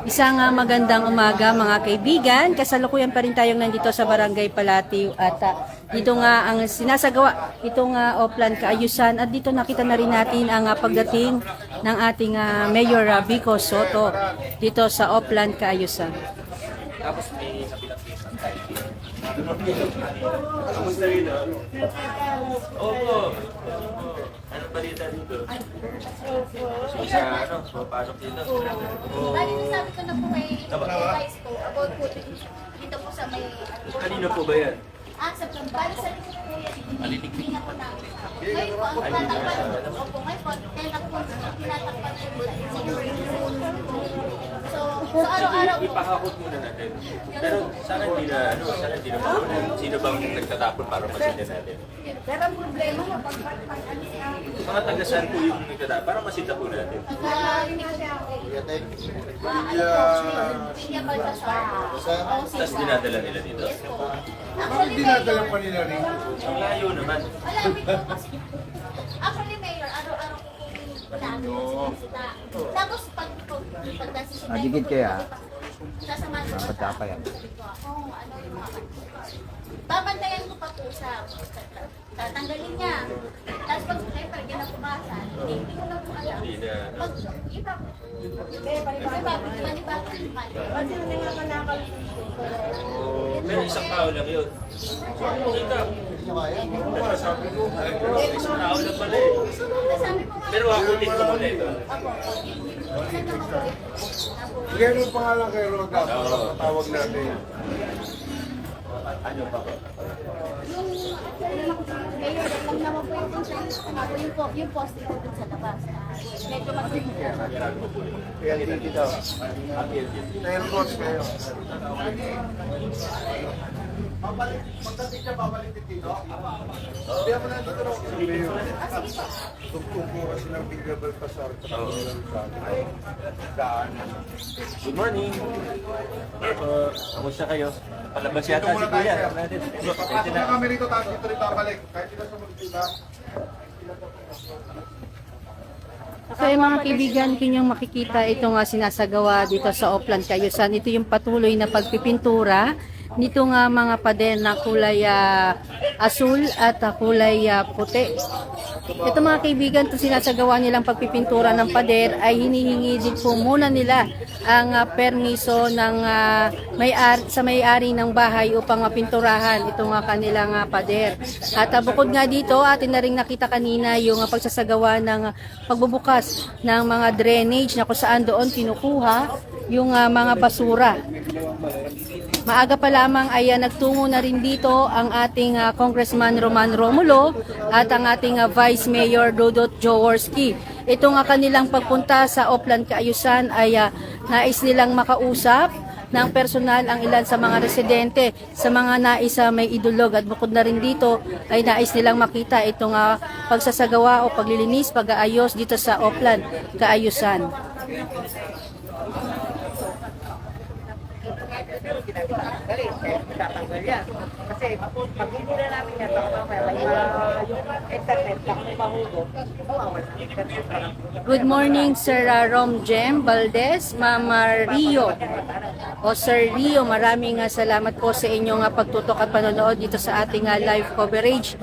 Isang magandang umaga mga kaibigan. Kasalukuyan pa rin tayong nandito sa Barangay Palatiw at dito nga ang sinasagawa itong Oplan Kaayusan at dito nakita na rin natin ang pagdating ng ating Mayor Vico Soto dito sa Oplan Kaayusan. Tapos may kabilang piso. Kamusta rin ah? Opo. Anong balita dito? Sa ano? Papasok dito? Bali, sabi ko na po kay advice ko about po dito po sa may... Kanino po ba yan? Sa bali sa likod po yan. Hindi na po namin. Ngayon po, ang tinatakpan. Opo, ngayon po, tinatakpan po nila. So araw-araw po. Ipahakot muna natin. Pero sana hindi na, sana hindi na makunan. Sino bang nagtatapon para masita natin? Pero ang problema mo, pag Mga taga-saan po yung nagtatapon para masita po natin. Tapos dinadala nila dito. Actually, Dinadala pa nila rin. Ang layo naman. Actually, Mayor, araw-araw po sinisita. Tapos pag nasisita, Madigid kaya? sasamahan ko Dapat sa pa yan. ano yung mga babantayan ko pa po siya. Tatanggalin niya. Tapos pag siyempre, ginapukasan, hindi ko na po alam. Hindi na. Pag iba, manibago yung kanya. Pero isang tao lang yun. Ikaw. Isang tao lang pala eh. Sabi ko nga, Pero akutin ko muna ito. ako, isang naman po. Bigyan mo pangalan kay Roda para matawag natin. Ano pa ba? Yung mayor, lang naman po yung concern ko nga po yung poste ko dun sa labas. Medyo masusunod. Kaya hindi daw. Airport kayo. Pagdating siya, babalik dito. Hindi ako na dito. Tugtog po kasi ng Big Rebel Pasar. Daan. Good morning. Kamusta kayo? Palabas yata si Kuya. Pasok na kami rito, tapos dito rin babalik. Kahit sila sumunod sila. So yung mga kaibigan, kinyong makikita itong sinasagawa dito sa Oplan Kaayusan. Ito yung patuloy na pagpipintura nito nga mga pader na kulay asul at kulay puti. Ito mga kaibigan, ito sinasagawa nilang pagpipintura ng pader ay hinihingi din po muna nila ang permiso ng may-ari ng bahay upang pinturahan itong kanilang pader. At bukod nga dito, atin na rin nakita kanina yung pagsasagawa ng pagbubukas ng mga drainage na kung saan doon kinukuha yung mga basura. Maaga pa lamang ay nagtungo na rin dito ang ating Congressman Roman Romulo at ang ating Vice Mayor Dodot Jaworski. Ito nga kanilang pagpunta sa Oplan Kaayusan ay nais nilang makausap ng personal ang ilan sa mga residente sa mga nais may idulog at bukod na rin dito ay nais nilang makita itong pagsasagawa o paglilinis, pag-aayos dito sa Oplan Kaayusan. Tatanggal yan. Kasi pag hindi na namin yan, baka mamaya may yung internet, baka may mahugot. Good morning, Sir Rom Jem Valdez, Mama Rio. O Sir Rio, maraming salamat po sa inyong pagtutok at panonood dito sa ating live coverage.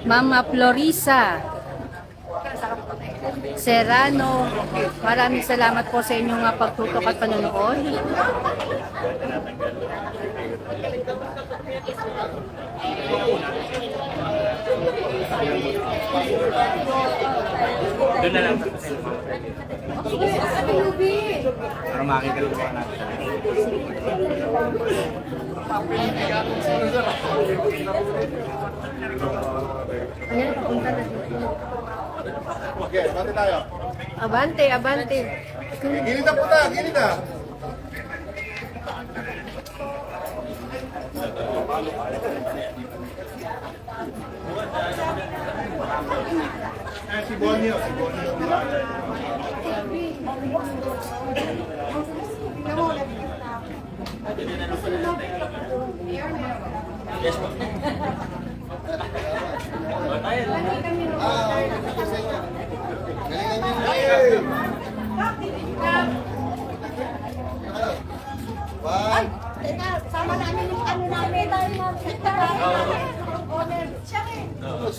Mama Florisa Serrano, maraming salamat po sa inyong pagtutok at panonood. Doon na lang. Para makikita rin pa natin. Okay, bati tayo. Abante, abante. Gilid na po na, gilid na. Si Bonio, si Bonio. Yes po. O, tayo.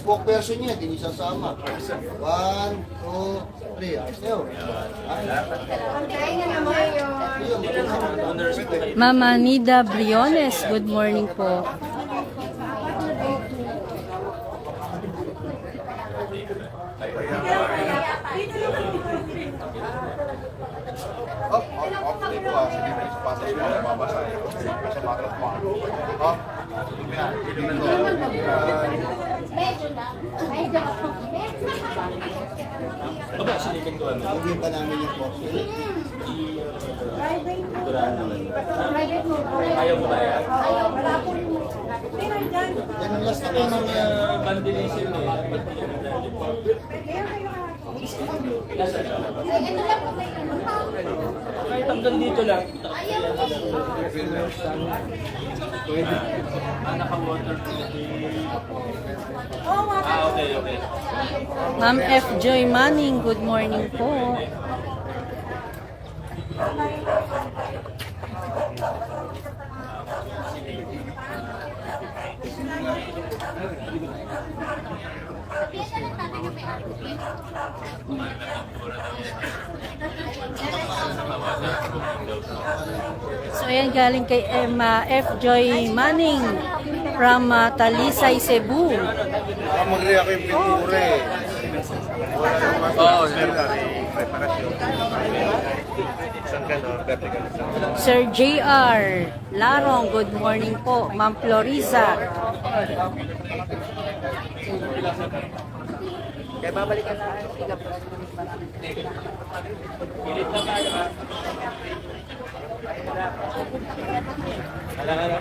spokesperson niya, hindi niya sasama. 1, 2, 3. Ayos na yun. Mama Nida Briones, good morning po. Dito ah. Sige, pasok mo. Babasa. Sa makrat mo. Medyo lang. Medyo. Aba, silipin ko ano. Lagyan pa namin yung poste. Ayaw mo ba yan? Yan ang last na kaso niya. Vandalism eh. Ito lang po may ano. Kahit hanggang dito lang. Naka-water. Okay, okay. Ma'am F. Joy Manning, good morning po. Sabihan na lang natin yung may argument. So ayan, galing kay F. Joy Manning from Talisay, Cebu. Mag-react yung pintura eh. Oo, Preparasyon. Saan ka no? Vertical. Sir JR Larong, good morning po. Ma'am Florisa. Kaya babalikan na sila. Salamat.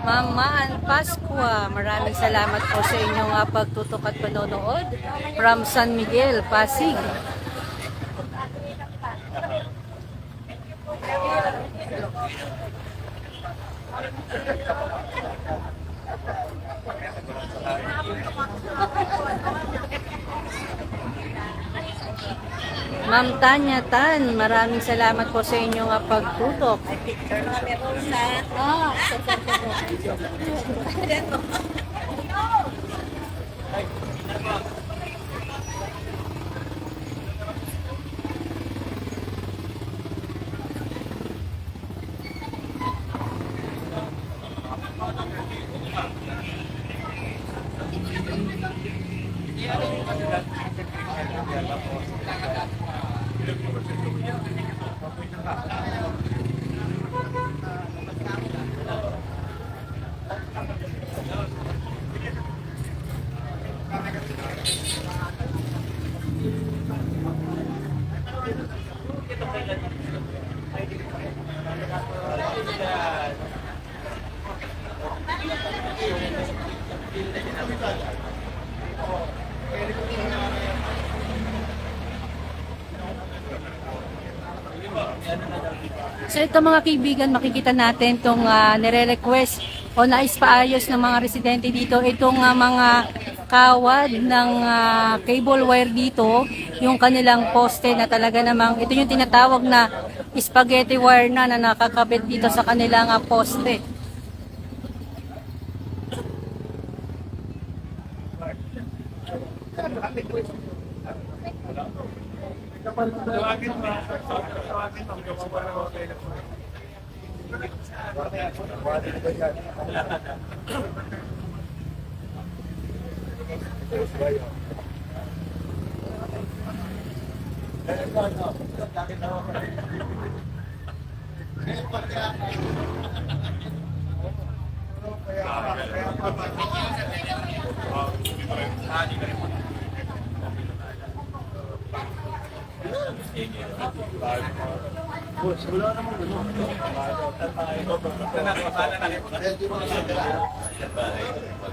Ma'am Pascua, maraming salamat po sa inyong pagtutok at panonood from San Miguel, Pasig. Ma'am Tanya Tan, maraming salamat po sa inyong pagtutok. So ito mga kaibigan, makikita natin itong nire-request o nais paayos ng mga residente dito. Itong mga kawad ng cable wire dito, yung kanilang poste na talaga namang, ito yung tinatawag na spaghetti wire na nakakabit dito sa kanilang poste.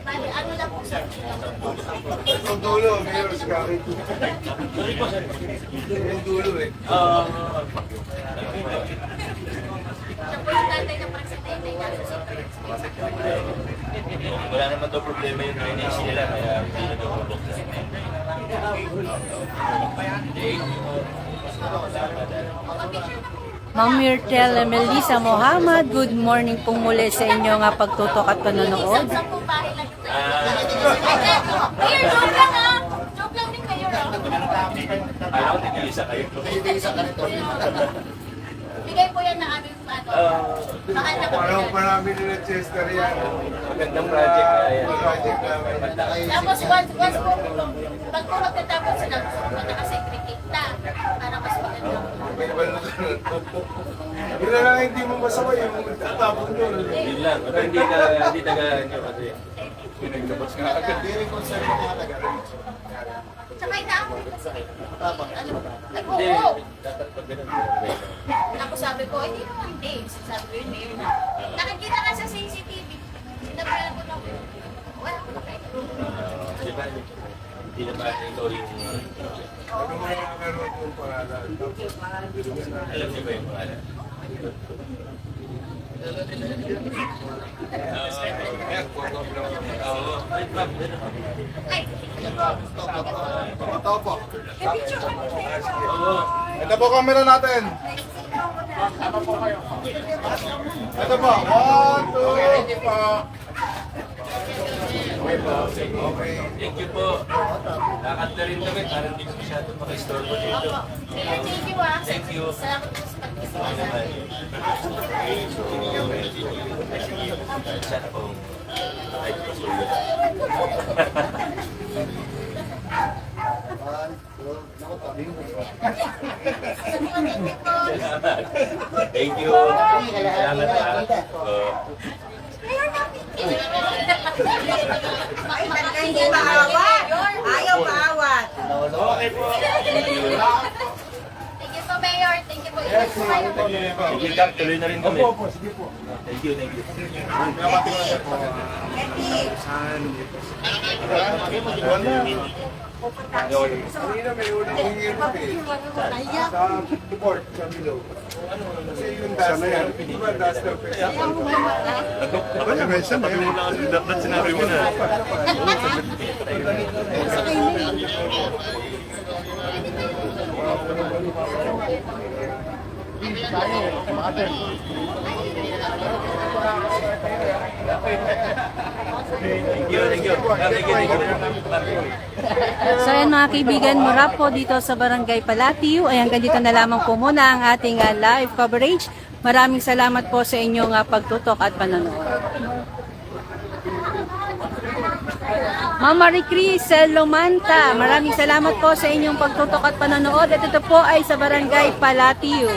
Bali, ano lang po sir? Yung dulo, mayor, si Kaki. Yung dulo eh. Siya po yung tatay ng presidente natin sa Wala naman daw problema yung drainage nila, kaya hindi na daw bubuksan. Ma'am Myrtle Melissa Mohamad, good morning pong muli sa inyo nga pagtutok at panonood. Isang po bahay lang yung Mayor, joke lang ah! Joke lang din kayo ah! Alam ko, tig-isa kayo. Bigay po yan na aming ano. Mahal na Parang kami. marami nila Chester yan. Magandang project na yan. Project namin. Tapos once po, pag po magtatapos sila, nakasegregate na. Para mas maganda. Yun na lang hindi mo masama yung tatapon doon. Yun lang. Pero hindi taga nyo kasi. Pinaglabas nga agad. Hindi rin concern ko mga taga. Tsaka inaamoy kasi. Ano? Ay, Hindi. oo. Dapat pag ganun. Tapos sabi ko, hindi naman hindi. Sabi ko yun, mayor na. Nakikita ka sa CCTV. Sinabi ko na, wala ko na kayo. Di ba? Hindi naman ikaw yung... Ano mga meron kong pangalan? Alam niyo ba yung pangalan? Oo. Ay, ma'am. Ay, ano po? Ito po. May picture ka mo, mayor. Oo. Ito po camera natin. Ito po. 1, 2, 3 po. Okay. Thank you po. Lakad na rin kami para hindi ko masyado maka-istorbo dito. Mayor, thank you ah. Thank you. Salamat po sa pag-isip. Ano naman? Sana po ay pasulit. Thank you. Salamat Hindi maawat. Ayaw maawat. Okay po. Thank you. Thank you po, Mayor. Thank you po. Ingat po kayo. Sige, Kak, tuloy na rin kami. Opo, sige po. Thank you, thank you. Kanina may unang hingirit eh. Sa port, sa below. Kasi yung duster, di ba duster pa siya? Wala, may isa na yun. Dapat sinabi mo na. Thank you, thank you. Thank you, thank you. So ayan mga kaibigan, mura po dito sa Barangay Palatiu. Ay hanggang dito na lamang po muna ang ating live coverage. Maraming salamat po sa inyong pagtutok at panonood. Ma'am Marie Cris Lomanta, maraming salamat po sa inyong pagtutok at panonood. At ito po ay sa Barangay Palatiu.